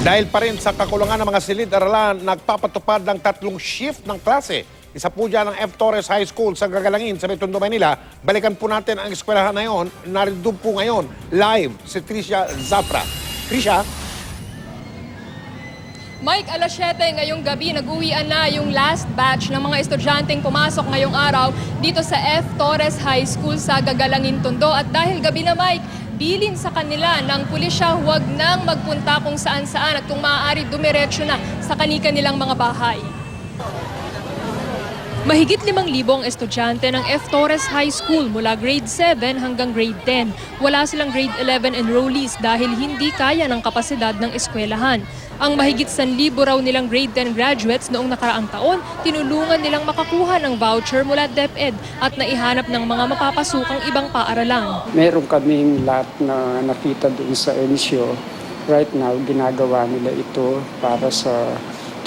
Dahil pa rin sa kakulangan ng mga silid-aralan, nagpapatupad ng 3 shift ng klase. Isa po dyan ang F. Torres High School sa Gagalangin sa Betondo, Manila. Balikan po natin ang eskwelahan na yon. Narito po ngayon, live, si Tricia Zafra. Tricia? Mike, alas 7 ngayong gabi, nag-uwian na yung last batch ng mga estudyanteng pumasok ngayong araw dito sa F. Torres High School sa Gagalangin, Tondo. At dahil gabi na, Mike, bilin sa kanila ng pulisya huwag nang magpunta kung saan-saan at kung maaari dumiretso na sa kanilang mga bahay. Mahigit 5,000 ang estudyante ng F. Torres High School mula grade 7 hanggang grade 10. Wala silang grade 11 enrollees dahil hindi kaya ng kapasidad ng eskwelahan. Ang mahigit 1,000 raw nilang grade 10 graduates noong nakaraang taon, tinulungan nilang makakuha ng voucher mula DepEd at naihanap ng mga mapapasukang ibang paaralan. Meron kaming lot na nakita doon sa ensyo. Right now, ginagawa nila ito para sa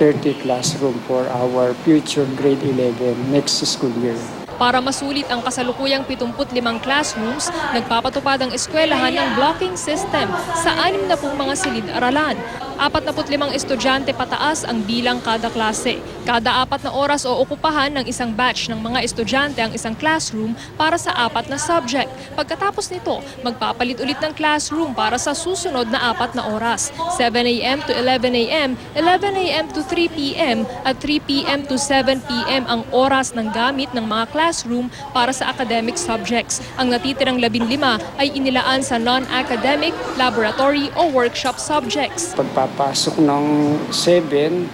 30 classroom for our future grade 11 next school year. Para masulit ang kasalukuyang 75 classrooms, nagpapatupad ang eskwelahan ng blocking system sa 60 mga silid-aralan. 45 estudyante pataas ang bilang kada klase. Kada 4 na oras o okupahan ng isang batch ng mga estudyante ang isang classroom para sa 4 na subject. Pagkatapos nito, magpapalit ulit ng classroom para sa susunod na 4 na oras. 7 a.m. to 11 a.m., 11 a.m. to 3 p.m. at 3 p.m. to 7 p.m. ang oras ng gamit ng mga classroom para sa academic subjects. Ang natitirang 15 ay inilaan sa non-academic, laboratory o workshop subjects. Pagpapasok ng 7,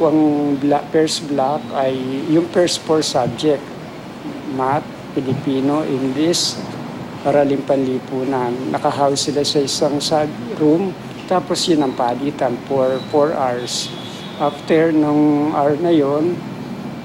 ang first block ay yung first 4 subject. Math, Filipino, English, Araling Panlipunan. Nakahouse sila sa isang room, tapos yun ang palitan for 4 hours. After ng hour na yon,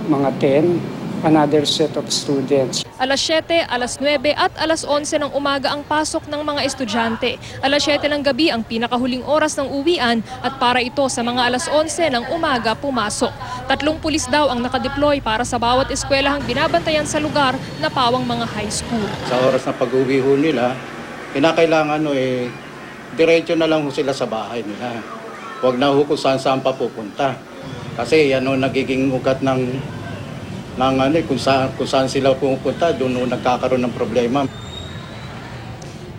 mga 10, another set of students. Alas 7, alas 9 at alas 11 ng umaga ang pasok ng mga estudyante. Alas 7 ng gabi ang pinakahuling oras ng uwian at para ito sa mga alas 11 ng umaga pumasok. 3 pulis daw ang nakadeploy para sa bawat eskwelahang binabantayan sa lugar na pawang mga high school. Sa oras na pag-uwi ho nila, kinakailangan diretso na lang ho sila sa bahay nila. Huwag na ho kung saan pa pupunta. Kasi yan nagiging ugat kung saan sila pupunta, doon nagkakaroon ng problema.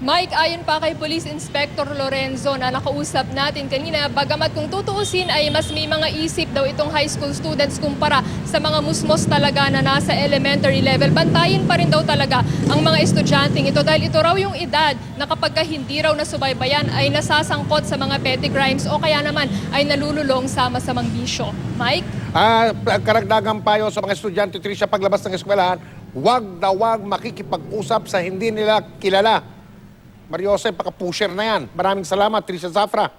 Mike, ayon pa kay Police Inspector Lorenzo na nakausap natin kanina, bagamat kung tutuusin ay mas may mga isip daw itong high school students kumpara sa mga musmos talaga na nasa elementary level. Bantayin pa rin daw talaga ang mga estudyanteng ito dahil ito raw yung edad na kapag hindi raw nasubaybayan ay nasasangkot sa mga petty crimes o kaya naman ay nalululong sa masamang bisyo. Mike? Karagdagang payo sa mga estudyante, Tricia, paglabas ng eskwelahan, wag makikipag-usap sa hindi nila kilala. Mario Jose, paka-pusher na yan. Maraming salamat, Tricia Zafra.